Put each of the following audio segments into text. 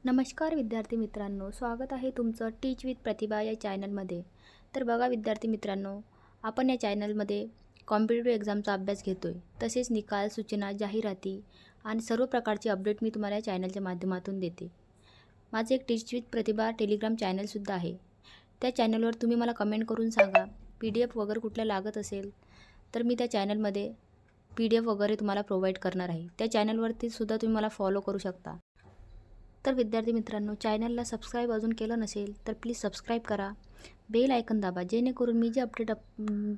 नमस्कार विद्यार्थी मित्रांनो, स्वागत आहे तुमचं टीच विथ प्रतिभा या चॅनलमध्ये. तर बघा विद्यार्थी मित्रांनो, आपण या चॅनलमध्ये कॉम्पिटिटिव्ह एक्झामचा अभ्यास घेतो आहे. तसेच निकाल, सूचना, जाहिराती आणि सर्व प्रकारची अपडेट मी तुम्हाला या चॅनलच्या माध्यमातून देते. माझे एक टीच विथ प्रतिभा टेलिग्राम चॅनलसुद्धा आहे. त्या चॅनलवर तुम्ही मला कमेंट करून सांगा, PDF वगैरे कुठल्या लागत असेल तर मी त्या चॅनलमध्ये PDF वगैरे तुम्हाला प्रोव्हाइड करणार आहे. त्या चॅनलवरती सुद्धा तुम्ही मला फॉलो करू शकता. तर विद्यार्थी मित्रांनो, चॅनलला सबस्क्राईब अजून केलं नसेल तर प्लीज सबस्क्राईब करा, बेल आयकन दाबा, जेणेकरून मी जे अपडेट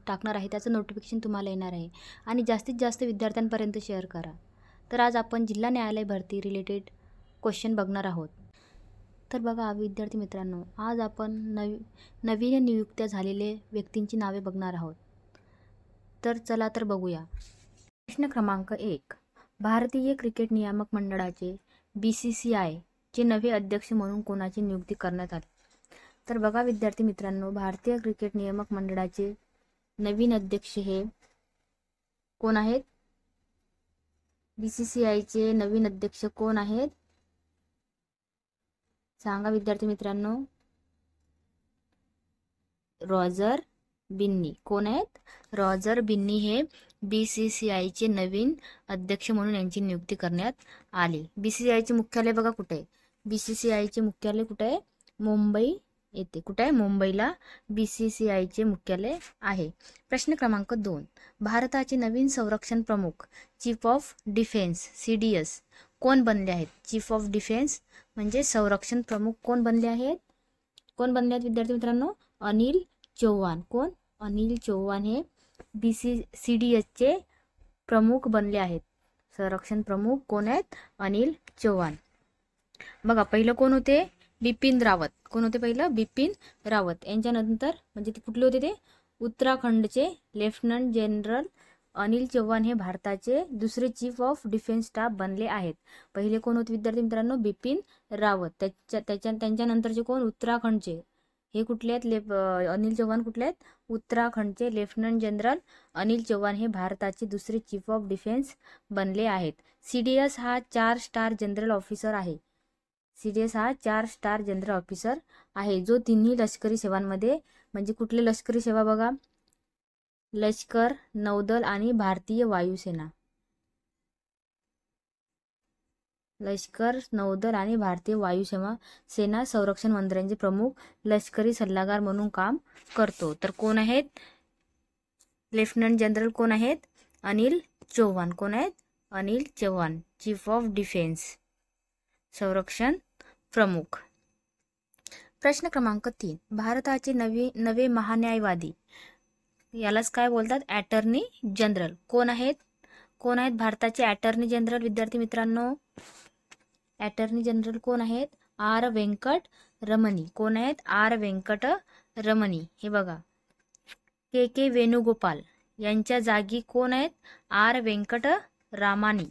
टाकणार आहे त्याचं नोटिफिकेशन तुम्हाला येणार आहे आणि जास्तीत जास्त विद्यार्थ्यांपर्यंत शेअर करा. तर आज आपण जिल्हा न्यायालय भरती रिलेटेड क्वेश्चन बघणार आहोत. तर बघा विद्यार्थी मित्रांनो, आज आपण नवीन नियुक्त्या झालेले व्यक्तींची नावे बघणार आहोत. तर चला तर बघूया. प्रश्न क्रमांक 1. भारतीय क्रिकेट नियामक मंडळाचे BCCI चे नवे अध्यक्ष म्हणून कोणाची नियुक्ती करण्यात आली? तर बघा विद्यार्थी मित्रांनो, भारतीय क्रिकेट नियामक मंडळाचे नवीन अध्यक्ष हे कोण आहेत? BCCI चे नवीन अध्यक्ष कोण आहेत? सांगा विद्यार्थी मित्रांनो. रॉजर बिन्नी. कोण आहेत? रॉजर बिन्नी हे BCCI चे नवीन अध्यक्ष म्हणून यांची नियुक्ती करण्यात आली. BCCI चे मुख्यालय बघा कुठे आहे? BCCI चे मुख्यालय कुठे आहे? मुंबई येथे. कुठे आहे? मुंबईला BCCI चे मुख्यालय आहे. प्रश्न क्रमांक 2. भारताचे नवीन संरक्षण प्रमुख चीफ ऑफ डिफेन्स CDS कोण बनले आहेत? चीफ ऑफ डिफेन्स म्हणजे संरक्षण प्रमुख कोण बनले आहेत? कोण बनले आहेत विद्यार्थी मित्रांनो? अनिल चौहान. कोण? अनिल चौहान हे CDS चे प्रमुख बनले आहेत. संरक्षण प्रमुख कोण आहेत? अनिल चौहान. बघा पहिलं कोण होते? बिपिन रावत. कोण होते पहिलं? बिपिन रावत. यांच्यानंतर म्हणजे ते कुठले होते? ते उत्तराखंडचे लेफ्टनंट जनरल अनिल चौहान हे भारताचे दुसरे चीफ ऑफ डिफेन्स स्टाफ बनले आहेत. पहिले कोण होते विद्यार्थी मित्रांनो? बिपिन रावत. त्यांच्यानंतरचे कोण? उत्तराखंडचे. हे कुठले आहेत? अनिल चौहान कुठले आहेत? उत्तराखंडचे लेफ्टनंट जनरल अनिल चौहान हे भारताचे दुसरे चीफ ऑफ डिफेन्स बनले आहेत. CDS हा 4 स्टार जनरल ऑफिसर आहे. CDS हा 4 स्टार जनरल ऑफिसर आहे, जो तिन्ही लष्करी सेवांमध्ये म्हणजे कुठले लष्करी सेवा बघा? लष्कर, नौदल आणि भारतीय वायुसेना. लष्कर, नौदल आणि भारतीय वायुसेना संरक्षण मंत्र्यांचे प्रमुख लष्करी सल्लागार म्हणून काम करतो. तर कोण आहेत? लेफ्टनंट जनरल कोण आहेत? अनिल चौहान. कोण आहेत? Anil Chauhan, chief of defence, संरक्षण प्रमुख. प्रश्न क्रमांक 3. भारताचे नवे महान्यायवादी यालाच काय बोलतात? Attorney general. कोण आहेत? कोण आहेत भारताचे अटर्नी जनरल विद्यार्थी मित्रांनो? अटर्नी जनरल कोण आहेत? R वेंकट रमणी. कोण आहेत? R वेंकट रमणी. हे बघा KK वेणुगोपाल यांच्या जागी कोण आहेत? R वेंकट रामानी.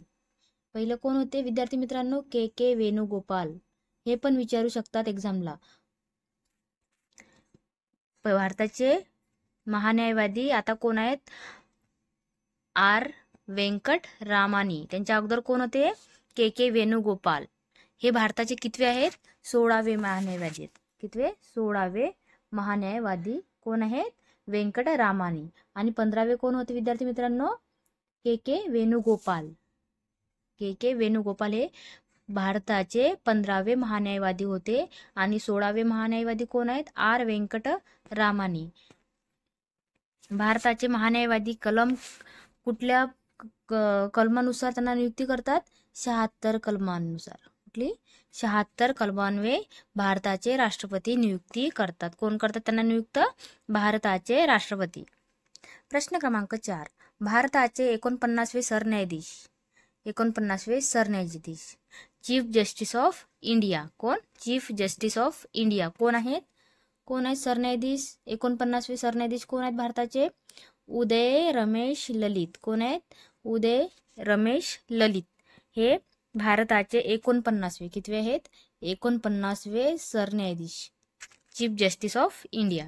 पहिलं कोण होते विद्यार्थी मित्रांनो? KK वेणुगोपाल. हे पण विचारू शकतात एक्झामला. भारताचे महान्यायवादी आता कोण आहेत? R वेंकट रामानी. त्यांच्या अगोदर कोण होते? KK वेणुगोपाल. हे भारताचे कितवे आहेत? 16वे महान्यायवादी आहेत. कितवे? 16वे महान्यायवादी कोण आहेत? वेंकट रामानी. आणि 15वे कोण होते विद्यार्थी मित्रांनो? KK वेणुगोपाल. KK वेणुगोपाल हे भारताचे 15वे महान्यायवादी होते. आणि 16वे महान्यायवादी कोण आहेत? R वेंकट रामानी. भारताचे महान्यायवादी कुठल्या कलमानुसार त्यांना नियुक्ती करतात? 76 कलमानुसार. कुठली? 76 कलमान्वये भारताचे राष्ट्रपती नियुक्ती करतात. कोण करतात त्यांना नियुक्त? भारताचे राष्ट्रपती. प्रश्न क्रमांक 4. भारताचे 49वे सरन्यायाधीश. 49वे सरन्यायाधीश चीफ जस्टिस ऑफ इंडिया. कोण? Chief justice of India. कोण आहेत? कोण आहेत सरन्यायाधीश? 49वे सरन्यायाधीश कोण आहेत भारताचे? उदय रमेश ललित. कोण आहेत? उदय रमेश ललित हे भारताचे 49वे कितवे आहेत? 49वे सरन्यायाधीश चीफ जस्टिस ऑफ इंडिया.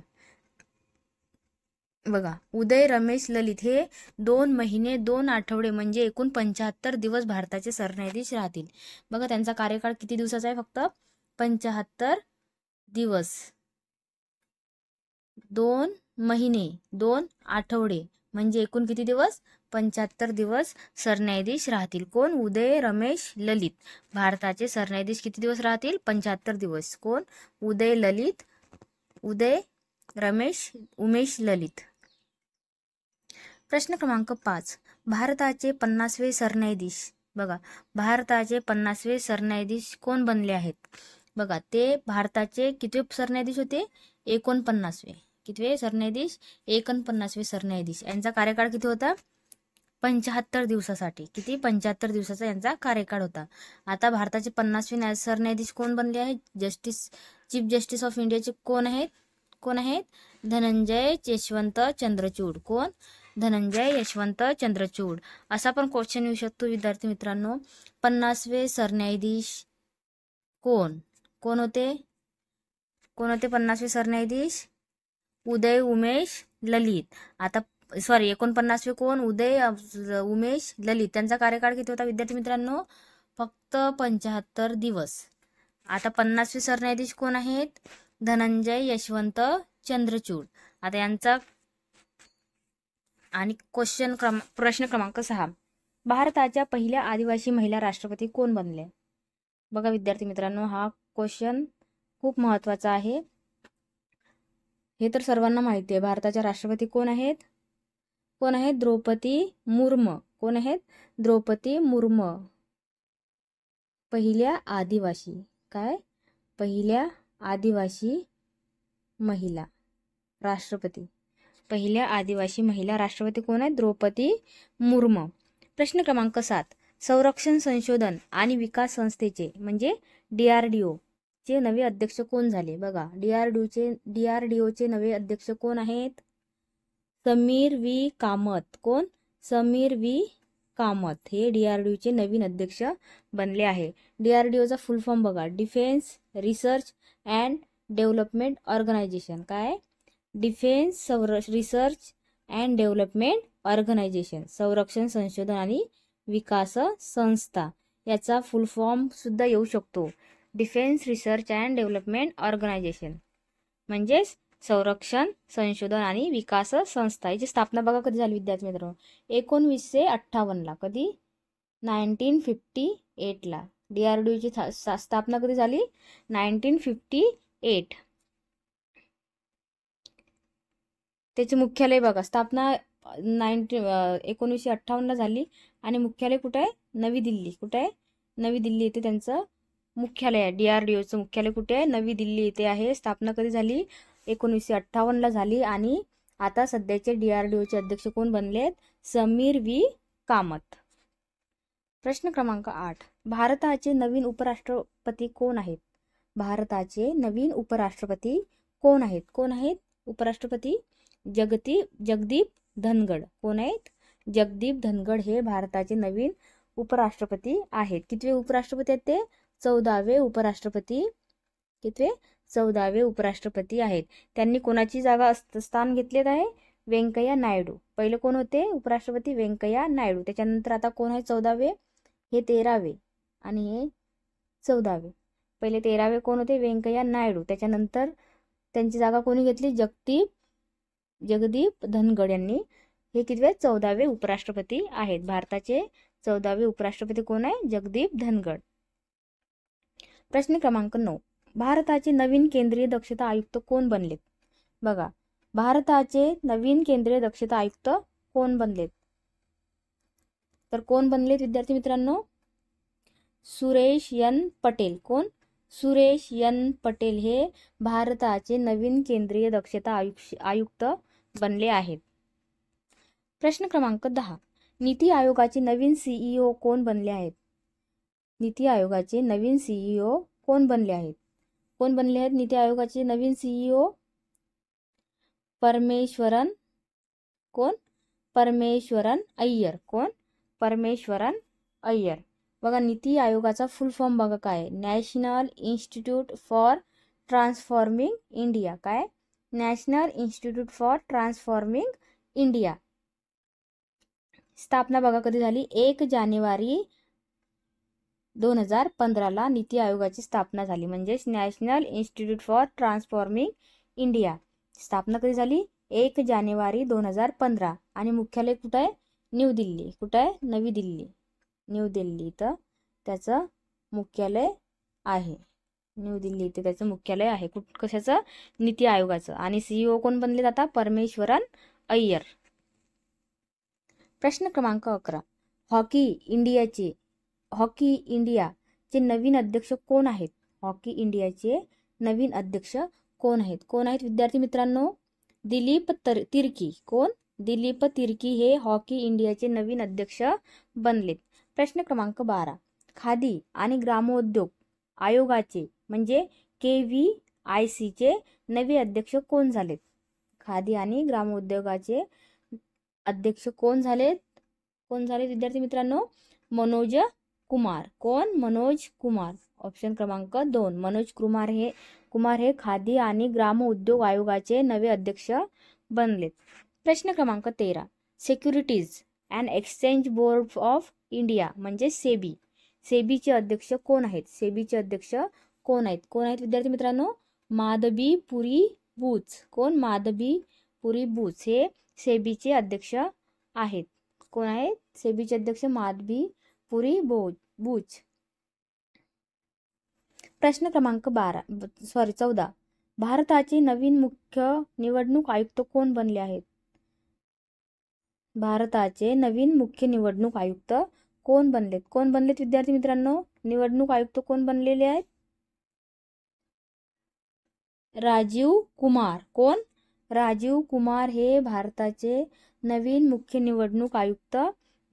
बघा उदय रमेश ललित हे 2 महिने 2 आठवडे म्हणजे एकूण 75 दिवस भारताचे सरन्यायाधीश राहतील. बघा त्यांचा कार्यकाळ किती दिवसाचा आहे? फक्त 75 दिवस, 2 महिने, 2 आठवडे, म्हणजे एकूण किती दिवस? 75 दिवस सरन्यायाधीश राहतील. कोण? उदय, रमेश, ललित. भारताचे सरन्यायाधीश किती दिवस राहतील? 75 दिवस. कोण? उदय, रमेश, उमेश, ललित. प्रश्न क्रमांक 5. भारताचे 50वे सरन्यायाधीश. बघा, भारताचे 50वे सरन्यायाधीश कोण बनले आहेत? बघा, ते भारताचे कितवे सरन्यायाधीश होते? 49वे. कितवे सरन्यायाधीश? 49वे सरन्यायाधीश. यांचा कार्यकाळ किती होता? 75 दिवसासाठी. किती? 75 दिवसाचा यांचा कार्यकाळ होता. आता भारताचे 50वे सरन्यायाधीश कोण बनले आहेत? चीफ जस्टिस ऑफ इंडियाचे कोण आहेत? धनंजय यशवंत चंद्रचूड. कोण? धनंजय यशवंत चंद्रचूड. असा पण क्वेश्चन येऊ शकतो विद्यार्थी मित्रांनो. 50वे सरन्यायाधीश कोण होते? 50वे सरन्यायाधीश? उदय, उमेश, ललित. आता 49वे कोण? उदय, उमेश, ललित. त्यांचा कार्यकाळ किती होता विद्यार्थी मित्रांनो? फक्त 75 दिवस. आता 50वे सरन्यायाधीश कोण आहेत? धनंजय यशवंत चंद्रचूड. आता यांचा आणि प्रश्न क्रमांक 6. भारताच्या पहिल्या आदिवासी महिला राष्ट्रपती कोण बनल्या? बघा विद्यार्थी मित्रांनो, हा क्वेश्चन खूप महत्वाचा आहे. हे तर सर्वांना माहिती आहे. भारताच्या राष्ट्रपती कोण आहेत? द्रौपदी मुर्मू. कोण आहेत? द्रौपदी मुर्मू. पहिल्या आदिवासी पहिल्या आदिवासी महिला राष्ट्रपती. पहिल्या आदिवासी महिला राष्ट्रपती कोण आहेत? द्रौपदी मुर्मू. प्रश्न क्रमांक 7. संरक्षण संशोधन आणि विकास संस्थेचे म्हणजे DRDO चे नवे अध्यक्ष कोण झाले? बघा, DRDO चे नवे अध्यक्ष कोण आहेत? समीर व्ही कामत. कोण? समीर व्ही कामत हे DRDO चे नवीन अध्यक्ष बनले आहे. DRDOचा फुल फॉर्म बघा, defence research and development organisation. काय? Defence research and development organisation. संरक्षण संशोधन आणि विकास संस्था. याचा फुल फॉर्म सुद्धा येऊ शकतो, defence research and development organisation. म्हणजेच संरक्षण संशोधन आणि विकास संस्था. याची स्थापना बघा कधी झाली विद्यार्थी मित्रांनो? 1958 ला. कधी? 1958 ला. DRDO ची स्थापना कधी झाली? 1958. त्याचे मुख्यालय बघा, स्थापना 1958 ला झाली आणि मुख्यालय कुठे आहे? नवी दिल्ली. कुठे आहे? नवी दिल्ली येथे त्यांचं मुख्यालय आहे. DRDOचं मुख्यालय कुठे आहे? नवी दिल्ली येथे आहे. स्थापना कधी झाली? 1958 ला झाली. आणि आता सध्याचे DRDOचे अध्यक्ष कोण बनलेत? समीर व्ही कामत. प्रश्न क्रमांक 8. भारताचे नवीन उपराष्ट्रपती कोण आहेत? भारताचे नवीन उपराष्ट्रपती कोण आहेत? उपराष्ट्रपती? जगदीप धनगड. कोण आहेत? जगदीप धनगड हे भारताचे नवीन उपराष्ट्रपती आहेत. कितवे उपराष्ट्रपती आहेत ते? 14वे उपराष्ट्रपती. कितवे? 14वे उपराष्ट्रपती आहेत. त्यांनी कोणाची जागा स्थान घेतलेत आहे? व्यंकय्या नायडू. पहिले कोण होते उपराष्ट्रपती? व्यंकय्या नायडू. त्याच्यानंतर आता कोण आहे 14वे? हे 13वे आणि हे 14वे. पहिले 13वे कोण होते? व्यंकय्या नायडू. त्याच्यानंतर त्यांची जागा कोणी घेतली? जगदीप धनगड यांनी. हे कितवे? 14वे उपराष्ट्रपती आहेत. भारताचे 14वे उपराष्ट्रपती कोण आहे? जगदीप धनगड. प्रश्न क्रमांक 9. भारताचे नवीन केंद्रीय दक्षता आयुक्त कोण बनलेत? बघा, भारताचे नवीन केंद्रीय दक्षता आयुक्त कोण बनलेत? तर कोण बनलेत विद्यार्थी मित्रांनो? सुरेश एन पटेल. कोण? सुरेश एन पटेल हे भारताचे नवीन केंद्रीय दक्षता आयुक्त बनले आहेत. प्रश्न क्रमांक 10. नीती आयोगाचे नवीन CEO कोण बनले आहेत? नीती आयोगाचे नवीन CEO कोण बनले आहेत? नीती आयोगाचे नवीन CEO? परमेश्वरन. कोण? परमेश्वरन अय्यर. कोण? परमेश्वरन अय्यर. बघा, नीती आयोगाचा फुल फॉर्म बघा काय? National institute for transforming India. काय? National institute for transforming India. स्थापना बघा कधी झाली? 1 जानेवारी 2015ला नीती आयोगाची स्थापना झाली, म्हणजेच national institute for transforming India. स्थापना कधी झाली? 1 जानेवारी 2015. आणि मुख्यालय कुठं आहे? न्यू दिल्ली. कुठं आहे? नवी दिल्ली. न्यू दिल्ली इथं त्याचं मुख्यालय आहे. न्यू दिल्ली इथे त्याचं मुख्यालय आहे. कशाचं? नीती आयोगाचं. आणि CEO कोण बनलेत आता? परमेश्वरन अय्यर. प्रश्न क्रमांक 11. हॉकी इंडियाचे नवीन अध्यक्ष कोण आहेत? हॉकी इंडियाचे नवीन अध्यक्ष कोण आहेत? कोण आहेत विद्यार्थी मित्रांनो? दिलीप तिर्की. कोण? दिलीप तिर्की हे हॉकी इंडियाचे नवीन अध्यक्ष बनलेत. प्रश्न क्रमांक 12. खादी आणि ग्रामोद्योग आयोगाचे म्हणजे KVIC चे नवे अध्यक्ष कोण झालेत? खादी आणि ग्रामोद्योगाचे अध्यक्ष कोण झालेत? विद्यार्थी मित्रांनो? मनोज कुमार. कोण? मनोज कुमार. ऑप्शन क्रमांक 2. मनोज कुमार हे खादी आणि ग्राम उद्योग आयोगाचे नवे अध्यक्ष बनलेत. प्रश्न क्रमांक 13. Securities and exchange board of India म्हणजे सेबीचे अध्यक्ष कोण आहेत? सेबीचे अध्यक्ष कोण आहेत विद्यार्थी मित्रांनो? माधबी पुरी बूच. कोण? माधबी पुरी बूच हे सेबीचे अध्यक्ष आहेत. कोण आहेत? सेबीचे अध्यक्ष माधबी पुरी बूच. प्रश्न क्रमांक 14. भारताचे नवीन मुख्य निवडणूक आयुक्त कोण बनले आहेत? भारताचे नवीन मुख्य निवडणूक आयुक्त कोण बनलेत विद्यार्थी मित्रांनो? निवडणूक आयुक्त कोण बनलेले आहेत? राजीव कुमार. कोण? राजीव कुमार हे भारताचे नवीन मुख्य निवडणूक आयुक्त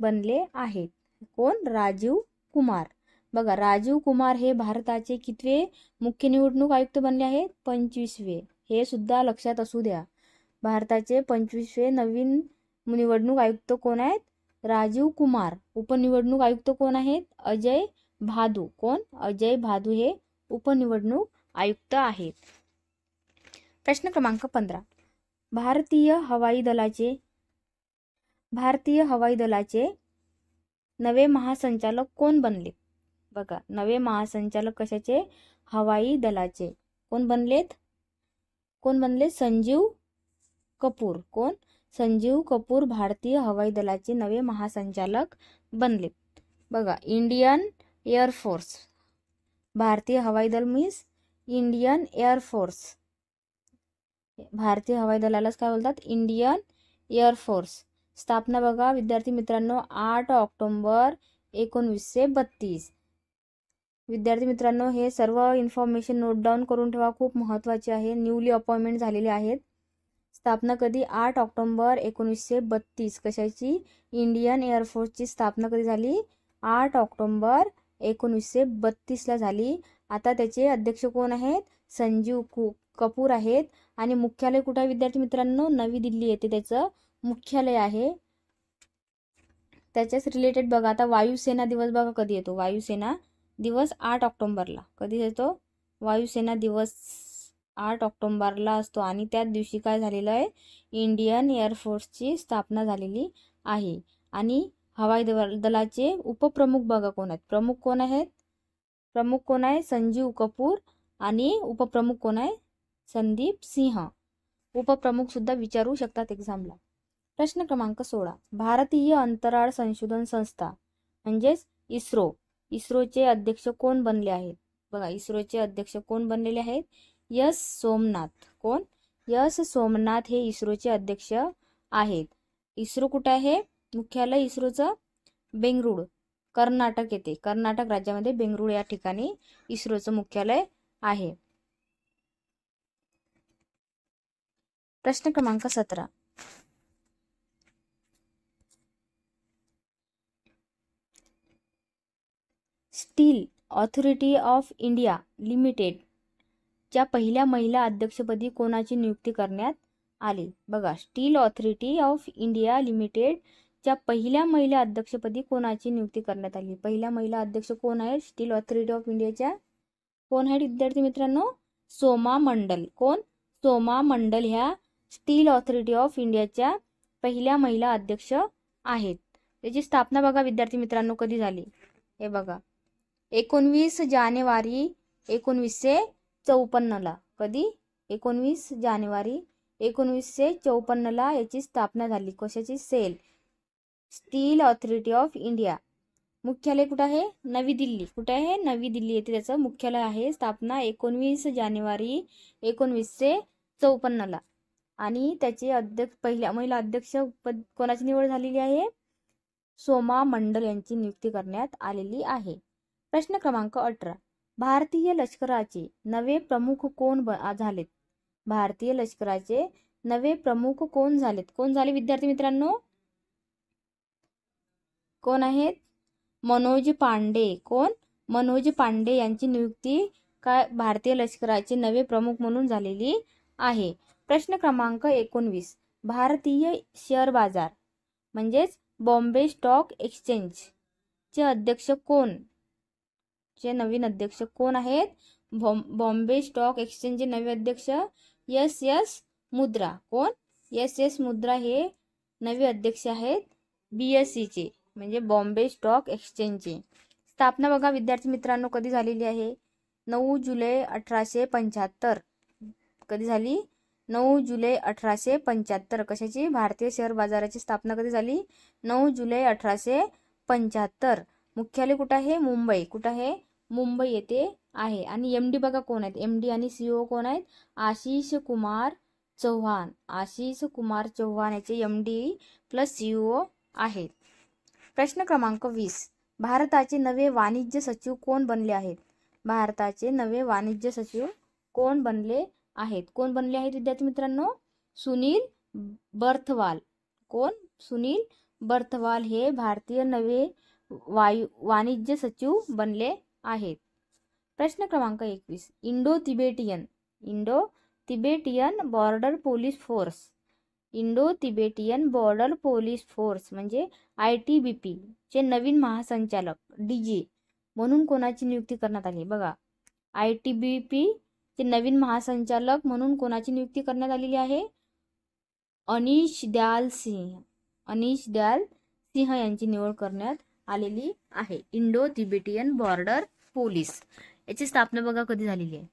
बनले आहेत. कोण? राजीव कुमार. बघा, राजीव कुमार हे भारताचे कितवे मुख्य निवडणूक आयुक्त बनले आहेत? 25वे. हे सुद्धा लक्षात असू द्या. भारताचे 25वे नवीन निवडणूक आयुक्त कोण आहेत? राजीव कुमार. उपनिवडणूक आयुक्त कोण आहेत? अजय भादू. कोण? अजय भादू हे उपनिवडणूक आयुक्त आहेत. प्रश्न क्रमांक 15. भारतीय हवाई दलाचे नवे महासंचालक कोण बनले? बघा, नवे महासंचालक कशाचे? हवाई दलाचे. कोण बनलेत? संजीव कपूर. कोण? संजीव कपूर भारतीय हवाई दलाचे नवे महासंचालक बनलेत. बघा, इंडियन एअरफोर्स. भारतीय हवाई दल मीन्स इंडियन एअरफोर्स. भारतीय हवाई दलालाच काय बोलतात? Indian air force. स्थापना बघा विद्यार्थी मित्रांनो 8 ऑक्टोबर 1932. विद्यार्थी मित्रांनो, हे सर्व इन्फॉर्मेशन नोट डाऊन करून ठेवा, खूप महत्त्वाचे आहे. न्यूली अपॉइंटमेंट झालेले आहेत. स्थापना कधी? 8 ऑक्टोबर 1932. कशाची? इंडियन एअरफोर्सची स्थापना कधी झाली? 8 ऑक्टोबर 1932ला झाली. आता त्याचे अध्यक्ष कोण आहेत? संजीव कपूर आहेत. आणि मुख्यालय कुठे आहे विद्यार्थी मित्रांनो? नवी दिल्ली येथे त्याचं मुख्यालय आहे. त्याच्याच रिलेटेड बघा, आता वायुसेना दिवस बघा कधी येतो? वायुसेना दिवस 8 ऑक्टोबरला. कधी येतो? वायुसेना दिवस 8 ऑक्टोबरला असतो. आणि त्याच दिवशी काय झालेलं आहे? इंडियन एअरफोर्सची स्थापना झालेली आहे. आणि हवाई दलाचे उपप्रमुख बघा कोण आहेत? प्रमुख कोण आहेत? प्रमुख कोण आहे? संजीव कपूर. आणि उपप्रमुख कोण आहे? संदीप सिंह. उपप्रमुख सुद्धा विचारू शकतात एक्झामला. प्रश्न क्रमांक 16. भारतीय अंतराळ संशोधन संस्था म्हणजेच इस्रोचे अध्यक्ष कोण बनले आहेत? बघा, इस्रोचे अध्यक्ष कोण बनलेले आहेत? एस सोमनाथ. कोण? एस सोमनाथ हे इस्रोचे अध्यक्ष आहेत. इस्रो कुठे आहे? मुख्यालय इस्रोचं बेंगळुरू, कर्नाटक येथे. कर्नाटक राज्यामध्ये बेंगळुरू या ठिकाणी इस्रोचं मुख्यालय आहे. प्रश्न क्रमांक 17. Steel authority of India limited च्या पहिल्या महिला अध्यक्षपदी कोणाची नियुक्ती करण्यात आली? बघा, steel authority of India limited च्या पहिल्या महिला अध्यक्षपदी कोणाची नियुक्ती करण्यात आली? पहिल्या महिला अध्यक्ष कोण आहेत? स्टील ऑथॉरिटी ऑफ इंडियाच्या कोण आहेत विद्यार्थी मित्रांनो? सोमा मंडल. कोण? सोमा मंडल ह्या स्टील ऑथॉरिटी ऑफ इंडियाच्या पहिल्या महिला अध्यक्ष आहेत. त्याची स्थापना बघा विद्यार्थी मित्रांनो कधी झाली? हे बघा, 19 जानेवारी 1954ला. कधी? 19 जानेवारी 1954ला याची स्थापना झाली. कशाची? SAIL, Steel Authority of India. मुख्यालय कुठं आहे? नवी दिल्ली. कुठे आहे? नवी दिल्ली येथे त्याचं मुख्यालय आहे. स्थापना 19 जानेवारी 1954ला. आणि त्याचे अध्यक्ष, पहिल्या महिला अध्यक्ष पद कोणाची निवड झालेली आहे? सोमा मंडल यांची नियुक्ती करण्यात आलेली आहे. प्रश्न क्रमांक 18. भारतीय लष्कराचे नवे प्रमुख कोण झालेत? भारतीय लष्कराचे नवे प्रमुख कोण झालेत? कोण झाले विद्यार्थी मित्रांनो? कोण आहेत? मनोज पांडे. कोण? मनोज पांडे यांची नियुक्ती काय भारतीय लष्कराचे नवे प्रमुख म्हणून झालेली आहे. प्रश्न क्रमांक 19. भारतीय शेअर बाजार म्हणजेच बॉम्बे स्टॉक एक्सचेंज चे अध्यक्ष कोण? चे नवीन अध्यक्ष कोण आहेत? बॉम्बे स्टॉक एक्सचेंजचे नवे अध्यक्ष एस मुद्रा. कोण? एस मुद्रा हे नवे अध्यक्ष आहेत BSE चे, म्हणजे बॉम्बे स्टॉक एक्सचेंजचे. स्थापना बघा विद्यार्थी मित्रांनो कधी झालेली आहे? 9 जुलै 1875. कधी झाली? 9 जुलै 1875. कशाची? भारतीय शेअर बाजाराची स्थापना कधी झाली? 9 जुलै 1875. मुख्यालय कुठं आहे? मुंबई. कुठं आहे? मुंबई येथे आहे. आणि MD बघा कोण आहेत? MD आणि CEO कोण आहेत? आशिष कुमार चौहान. आशिष कुमार चौहान याचे MD प्लस CEO आहेत. प्रश्न क्रमांक 20. भारताचे नवे वाणिज्य सचिव कोण बनले आहेत? भारताचे नवे वाणिज्य सचिव कोण बनले आहेत? कोण बनले आहेत विद्यार्थी मित्रांनो? सुनील बर्थवाल. कोण? सुनील बर्थवाल हे भारतीय नवे वाणिज्य सचिव बनले आहेत. प्रश्न क्रमांक 21. Indo Tibetan border police force. Indo Tibetan border police force म्हणजे ITBP चे नवीन महासंचालक DG म्हणून कोणाची नियुक्ती करण्यात आली? बघा, ITBP चे नवीन महासंचालक म्हणून कोणाची नियुक्ती करण्यात आलेली आहे? अनीश दयाल सिंह यांची निवड करण्यात आलेली आहे. इंडो तिबेटियन बॉर्डर पोलीस याची स्थापना बघा कधी झालेली आहे?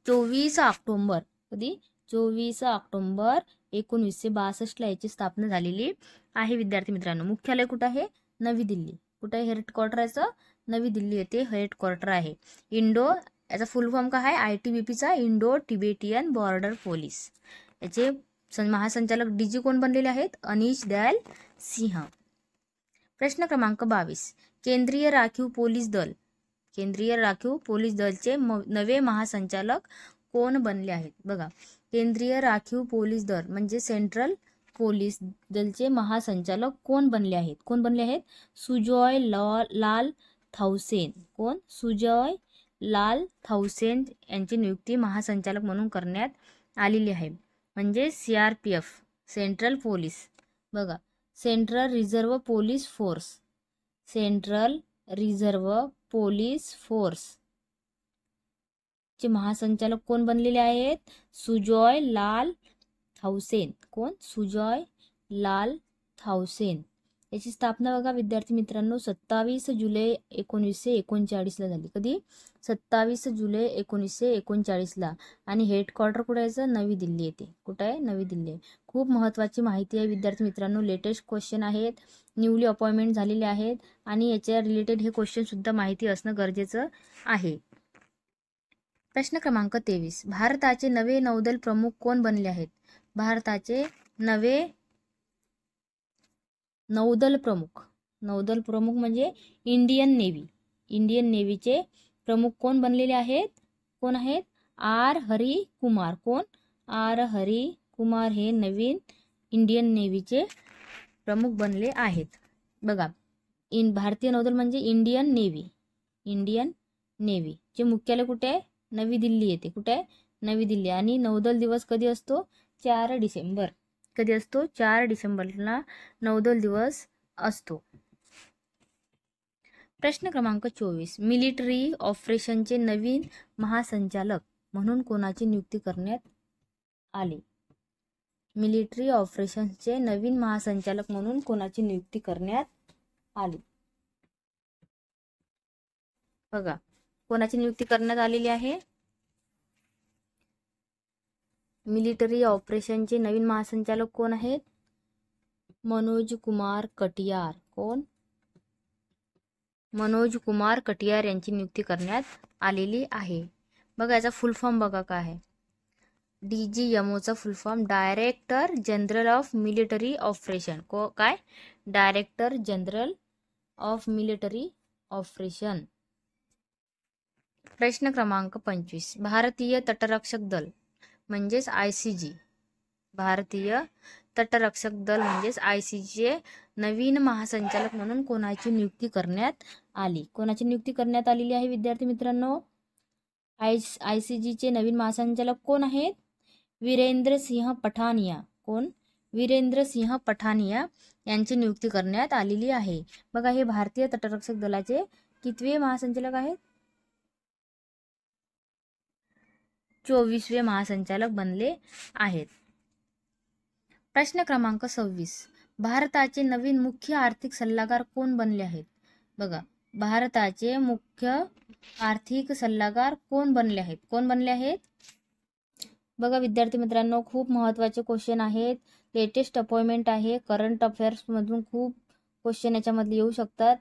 24 ऑक्टोबर. कधी? 24 ऑक्टोबर 1962 ला याची स्थापना झालेली आहे विद्यार्थी मित्रांनो. मुख्यालय कुठं आहे? नवी दिल्ली. कुठे आहे हेडक्वार्टर याचं? नवी दिल्ली येथे हेडक्वार्टर आहे. इंडो याचा फुल फॉर्म काय आहे? ITBP चा इंडो तिबेटियन बॉर्डर पोलीस. याचे महासंचालक DG कोण बनलेले आहेत? अनीश दयाल सिंह. प्रश्न क्रमांक 22. केंद्रीय राखीव पोलीस दल. केंद्रीय राखीव पोलीस दलचे नवे महासंचालक कोण बनले आहेत? बघा, केंद्रीय राखीव पोलीस दल म्हणजे सेंट्रल पोलीस दलचे महासंचालक कोण बनले आहेत? कोण बनले आहेत? सुजॉय लाल थाउसेन. कोण? सुजॉय लाल थाउसेन यांची नियुक्ती महासंचालक म्हणून करण्यात आलेली आहे. म्हणजे CRPF सेंट्रल पोलीस. बघा, central reserve police force. Central reserve police force चे महासंचालक कोण बनलेले आहेत? सुजॉय लाल थाउसेन. कोण? सुजॉय लाल थाउसेन. याची स्थापना बघा विद्यार्थी मित्रांनो 27 जुलै 1939 ला झाली. कधी? 27 जुलै 1939 ला. आणि हेडक्वार्टर कुठे यायचं? नवी दिल्ली येते. कुठे आहे? नवी दिल्ली. खूप महत्त्वाची माहिती आहे विद्यार्थी मित्रांनो. लेटेस्ट क्वेश्चन आहेत, न्यूली अपॉइंटमेंट झालेले आहेत आणि याच्या रिलेटेड हे क्वेश्चन सुद्धा माहिती असणं गरजेचं आहे. प्रश्न क्रमांक 23. भारताचे नवे नौदल प्रमुख कोण बनले आहेत? भारताचे नवे नौदल प्रमुख म्हणजे इंडियन नेव्ही. इंडियन नेव्हीचे प्रमुख कोण बनलेले आहेत? कोण आहेत? R हरी कुमार. कोण? R हरी कुमार हे नवीन इंडियन नेव्हीचे प्रमुख बनले आहेत. बघा, भारतीय नौदल म्हणजे इंडियन नेव्ही. इंडियन नेव्ही चे मुख्यालय कुठे आहे? नवी दिल्ली येते. कुठे आहे? नवी दिल्ली. आणि नौदल दिवस कधी असतो? 4 डिसेंबर. कधी असतो? 4 डिसेंबरला नौदल दिवस असतो. प्रश्न क्रमांक 24. मिलिटरी ऑपरेशनचे नवीन महासंचालक म्हणून कोणाची नियुक्ती करण्यात आली? मिलिटरी ऑपरेशनचे नवीन महासंचालक म्हणून कोणाची नियुक्ती करण्यात आली? बघा कोणाची नियुक्ती करण्यात आलेली आहे? मिलिटरी ऑपरेशनचे नवीन महासंचालक कोण आहेत? मनोज कुमार कटियार. कोण? मनोज कुमार कटियार यांची नियुक्ती करण्यात आलेली आहे. बघा याचा फुल फॉर्म बघा काय आहे. DGMOचा full form director general of military operation. काय? Director general of military operation. प्रश्न क्रमांक 25. भारतीय तटरक्षक दल म्हणजेच ICG. भारतीय तटरक्षक दल म्हणजेच ICGचे नवीन महासंचालक म्हणून कोणाची नियुक्ती करण्यात आली? कोणाची नियुक्ती करण्यात आलेली आहे विद्यार्थी मित्रांनो? ICGचे नवीन महासंचालक कोण आहेत? वीरेंद्र सिंह पठानिया. कोण? वीरेंद्र सिंह पठानिया यांची नियुक्ती करण्यात आलेली आहे. बघा हे भारतीय तटरक्षक दलाचे कितवे महासंचालक आहेत? 24वे महासंचालक बनले आहेत. प्रश्न क्रमांक 26. भारताचे नवीन मुख्य आर्थिक सल्लागार कोण बनले आहेत? बघा भारताचे मुख्य आर्थिक सल्लागार कोण बनले आहेत? कोण बनले आहेत? बघा विद्यार्थी मित्रांनो खूप महत्त्वाचे क्वेश्चन आहेत. लेटेस्ट अपॉइंटमेंट आहे. करंट अफेअर्स मधून खूप क्वेश्चन याच्यामध्ये येऊ शकतात.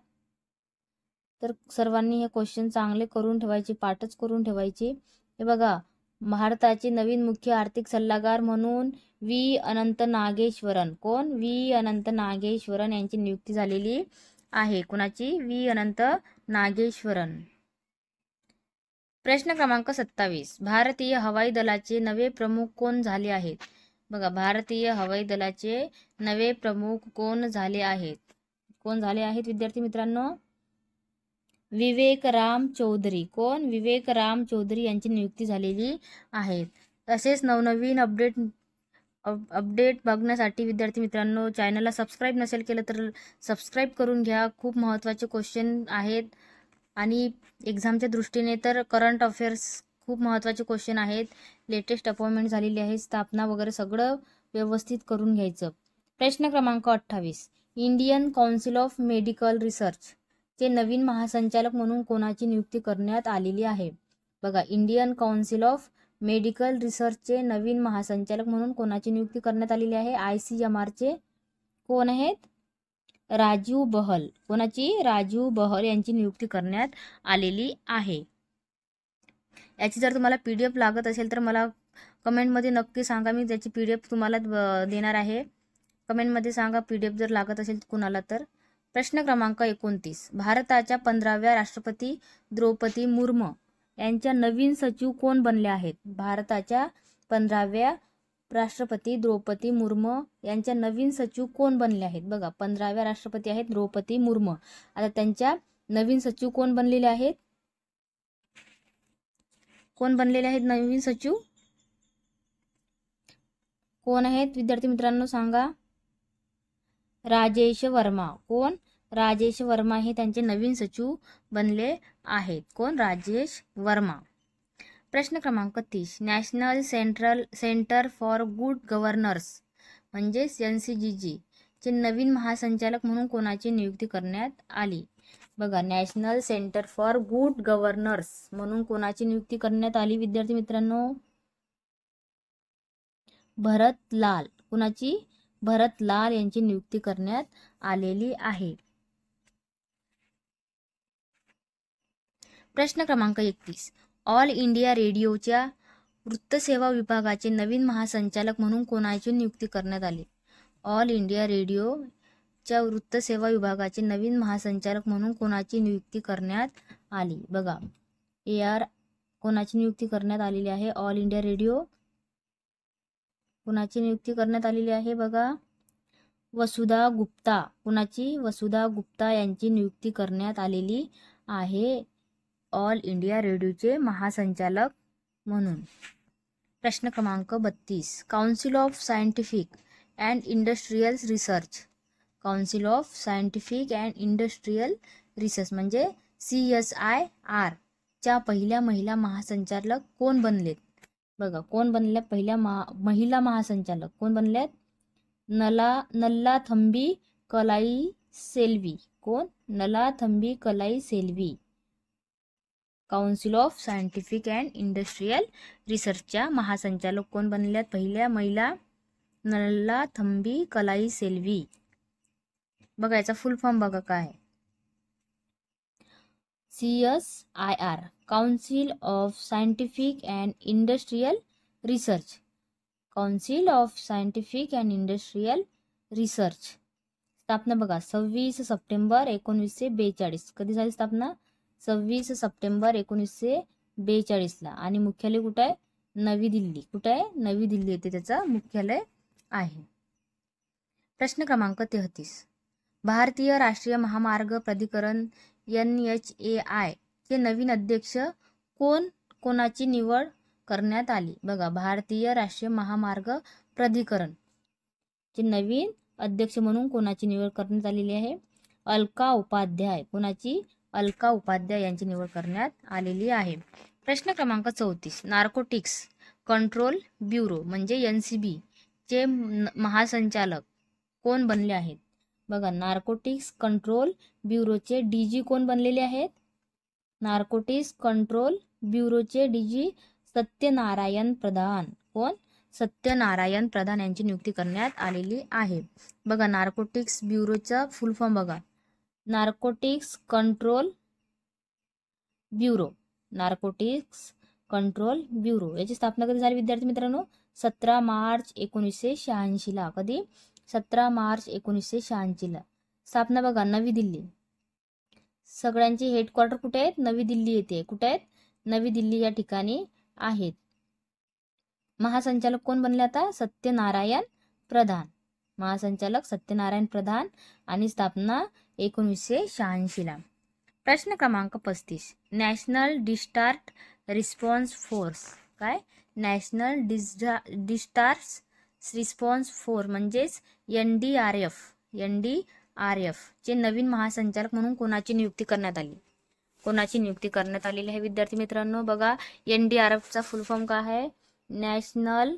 तर सर्वांनी हे क्वेश्चन चांगले करून ठेवायचे, पाठच करून ठेवायचे. हे बघा भारताचे नवीन मुख्य आर्थिक सल्लागार म्हणून V. अनंत नागेश्वरन. कोण? V. अनंत नागेश्वरन यांची नियुक्ती झालेली आहे. कोणाची? V. अनंत नागेश्वरन. प्रश्न क्रमांक 27. भारतीय हवाई दलाचे नवे प्रमुख कोण झाले आहेत? बघा भारतीय हवाई दलाचे नवे प्रमुख कोण झाले आहेत? कोण झाले आहेत विद्यार्थी मित्रांनो? विवेक राम चौधरी. कोण? विवेक राम चौधरी यांची नियुक्ती झालेली आहे. तसेच नवनवीन अपडेट बघण्यासाठी विद्यार्थी मित्रांनो चॅनलला सबस्क्राईब नसेल केलं तर सबस्क्राईब करून घ्या. खूप महत्त्वाचे क्वेश्चन आहेत आणि एक्झामच्या दृष्टीने तर करंट अफेअर्स खूप महत्त्वाचे क्वेश्चन आहेत. लेटेस्ट अपॉइंटमेंट झालेली आहे. स्थापना वगैरे सगळं व्यवस्थित करून घ्यायचं. प्रश्न क्रमांक 28. Indian council of medical research चे नवीन महासंचालक म्हणून कोणाची नियुक्ती करण्यात आलेली आहे? बघा इंडियन काउन्सिल ऑफ मेडिकल रिसर्चचे नवीन महासंचालक म्हणून कोणाची नियुक्ती करण्यात आलेली आहे? ICMRचे कोण आहेत? राजीव बहल. कोणाची? राजीव बहल यांची नियुक्ती करण्यात आलेली आहे. याची जर तुम्हाला PDF लागत असेल तर मला कमेंटमध्ये नक्की सांगा. मी त्याची PDF तुम्हाला देणार आहे. कमेंटमध्ये सांगा PDF जर लागत असेल कुणाला तर. प्रश्न क्रमांक 29. भारताच्या 15व्या राष्ट्रपती द्रौपदी मुर्मू यांच्या नवीन सचिव कोण बनले आहेत? भारताच्या 15व्या राष्ट्रपती द्रौपदी मुर्मू यांच्या नवीन सचिव कोण बनले आहेत? बघा 15व्या राष्ट्रपती आहेत द्रौपदी मुर्मू. आता त्यांच्या नवीन सचिव कोण बनलेले आहेत? कोण बनलेले आहेत नवीन सचिव? कोण आहेत विद्यार्थी मित्रांनो सांगा? राजेश वर्मा. कोण? राजेश वर्मा हे त्यांचे नवीन सचिव बनले आहेत. कोण? राजेश वर्मा. प्रश्न क्रमांक 30. National centre for good governance म्हणजेच NCGG चे नवीन महासंचालक म्हणून कोणाची नियुक्ती करण्यात आली? बघा national centre for good governance म्हणून कोणाची नियुक्ती करण्यात आली विद्यार्थी मित्रांनो? भरत लाल. कोणाची? भरत लाल यांची नियुक्ती करण्यात आलेली आहे. प्रश्न क्रमांक 31. ऑल इंडिया रेडिओच्या वृत्तसेवा विभागाचे नवीन महासंचालक म्हणून कोणाची नियुक्ती करण्यात आली? ऑल इंडिया रेडिओच्या वृत्तसेवा विभागाचे नवीन महासंचालक म्हणून कोणाची नियुक्ती करण्यात आली? बघा कोणाची नियुक्ती करण्यात आलेली आहे? ऑल इंडिया रेडिओ कोणाची नियुक्ती करण्यात आलेली आहे? बघा वसुधा गुप्ता. कोणाची? वसुधा गुप्ता यांची नियुक्ती करण्यात आलेली आहे ऑल इंडिया रेडिओचे महासंचालक म्हणून. प्रश्न क्रमांक 32. Council of scientific and industrial research. Council of scientific and industrial research म्हणजे CSIR च्या पहिल्या महिला महासंचालक कोण बनलेत? बघा कोण बनल्या पहिल्या महिला महासंचालक? कोण बनल्यात? नल्लाथंबी कलाई सेल्वी. कोण? Nallathambi Kalai Selvi. Council of scientific and industrial रिसर्चच्या महासंचालक कोण बनल्यात? पहिल्या महिला नल्लाथंबी कलाई सेल्वी. बघा याचा फुल फॉर्म बघा काय आहे. CSIR council of scientific and industrial research. Council of scientific and industrial research. स्थापना बघा 26 सप्टेंबर 1942. कधी झाली स्थापना? 26 सप्टेंबर 1942ला. आणि मुख्यालय कुठं आहे? नवी दिल्ली. कुठं आहे? नवी दिल्ली येथे त्याचं मुख्यालय आहे. प्रश्न क्रमांक 33. भारतीय राष्ट्रीय महामार्ग प्राधिकरण NHAI चे नवीन अध्यक्ष कोणाची निवड करण्यात आली? बघा भारतीय राष्ट्रीय महामार्ग प्राधिकरण चे नवीन अध्यक्ष म्हणून कोणाची निवड करण्यात आलेली आहे? अलका उपाध्याय. कोणाची? अलका उपाध्याय यांची निवड करण्यात आलेली आहे. प्रश्न क्रमांक 34. नार्कोटिक्स कंट्रोल ब्युरो म्हणजे NCB चे महासंचालक कोण बनले आहेत? बघा नार्कोटिक्स कंट्रोल ब्युरोचे DG कोण बनलेले आहेत? नार्कोटिक्स कंट्रोल ब्युरोचे DG सत्यनारायण प्रधान. कोण? सत्यनारायण प्रधान यांची नियुक्ती करण्यात आलेली आहे. बघा नार्कोटिक्स ब्युरोचा फुल फॉर्म बघा. Narcotics control bureau. Narcotics control bureau याची स्थापना कधी झाली विद्यार्थी मित्रांनो? 17 मार्च 1986ला. कधी? 17 मार्च 1986ला. स्थापना बघा नवी दिल्ली. सगळ्यांचे हेडक्वार्टर कुठे आहेत? नवी दिल्ली येथे. कुठे आहेत? नवी दिल्ली या ठिकाणी आहेत. महासंचालक कोण बनले आता? सत्यनारायण प्रधान. महासंचालक सत्यनारायण प्रधान आणि स्थापना 1986ला. प्रश्न क्रमांक 35. National disaster response force. काय? नॅशनल डिस्टार्ट रिस्पॉन्स फोर्स म्हणजेच NDRF चे नवीन महासंचालक म्हणून कोणाची नियुक्ती करण्यात आली? कोणाची नियुक्ती करण्यात आलेली आहे विद्यार्थी मित्रांनो? बघा NDRFचा फुल फॉर्म काय आहे? National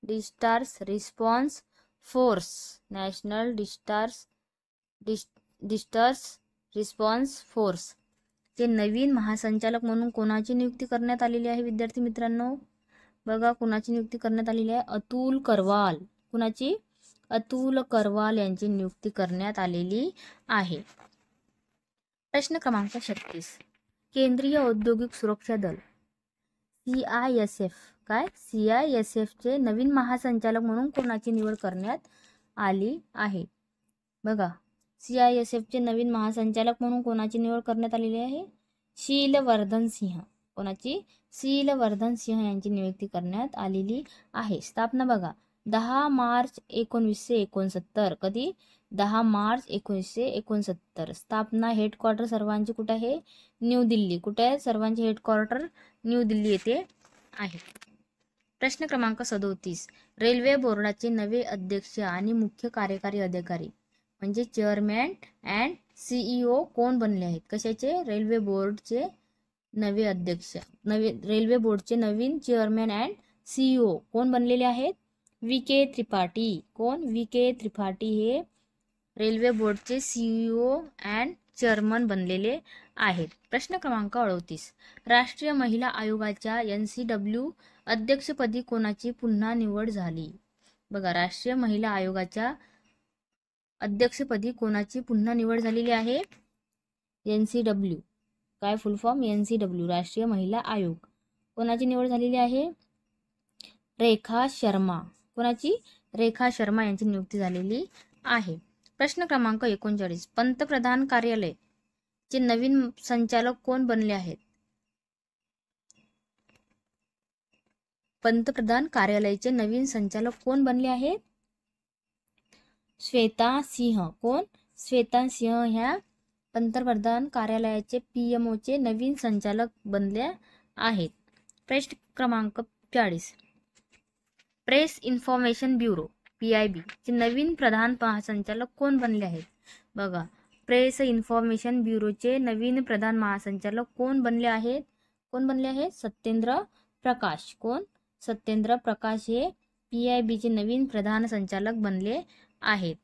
disaster response force. National disaster response force चे नवीन महासंचालक म्हणून कोणाची नियुक्ती करण्यात आलेली आहे विद्यार्थी मित्रांनो? बघा कोणाची नियुक्ती करण्यात आलेली आहे? अतुल करवाल. कुणाची? अतुल करवाल यांची नियुक्ती करण्यात आलेली आहे. प्रश्न क्रमांक 36. केंद्रीय औद्योगिक सुरक्षा दल CISF. काय? CISF चे नवीन महासंचालक म्हणून कोणाची निवड करण्यात आली आहे? बघा CISF चे नवीन महासंचालक म्हणून कोणाची निवड करण्यात आलेली आहे? शीलवर्धन सिंह. कोणाची? शीलवर्धन सिंह यांची नियुक्ती करण्यात आलेली आहे. स्थापना बघा 10 मार्च 1969. कधी? 10 मार्च 1969. स्थापना हेडक्वार्टर सर्वांचे कुठे आहे? न्यू दिल्ली. कुठे आहे? सर्वांचे हेडक्वार्टर न्यू दिल्ली येथे आहे. प्रश्न क्रमांक 37. रेल्वे बोर्डाचे नवे अध्यक्ष आणि मुख्य कार्यकारी अधिकारी म्हणजे चेअरमॅन अँड CEO कोण बनले आहेत? कशाचे? रेल्वे बोर्डचे नवे अध्यक्ष. रेल्वे बोर्डचे नवीन चेअरमॅन अँड CEO कोण बनलेले आहेत? VK त्रिपाठी. कोण? VK त्रिपाठी हे रेल्वे बोर्डचे CEO अँड चेअरमन बनलेले आहेत. प्रश्न क्रमांक 38. राष्ट्रीय महिला आयोगाच्या NCW अध्यक्षपदी कोणाची पुन्हा निवड झाली? बघा राष्ट्रीय महिला आयोगाच्या अध्यक्षपदी कोणाची पुन्हा निवड झालेली आहे? NCW. काय फुल फॉर्म? NCW राष्ट्रीय महिला आयोग. कोणाची निवड झालेली आहे? रेखा शर्मा. कोणाची? रेखा शर्मा यांची नियुक्ती झालेली आहे. प्रश्न क्रमांक 39. पंतप्रधान कार्यालय चे नवीन संचालक कोण बनले आहेत? पंतप्रधान कार्यालयाचे नवीन संचालक कोण बनले आहेत? श्वेता सिंह. कोण? श्वेता सिंह ह्या पंतप्रधान कार्यालयाचे PMO चे नवीन संचालक बनले आहेत. प्रश्न क्रमांक 40. प्रेस इन्फॉर्मेशन ब्युरो PIB चे नवीन प्रधान महासंचालक कोण बनले आहेत? बघा प्रेस इन्फॉर्मेशन ब्युरोचे नवीन प्रधान महासंचालक कोण बनले आहेत? कोण बनले आहेत? सत्येंद्र प्रकाश. कोण? सत्येंद्र प्रकाश हे PIB चे नवीन प्रधान संचालक बनले आहेत.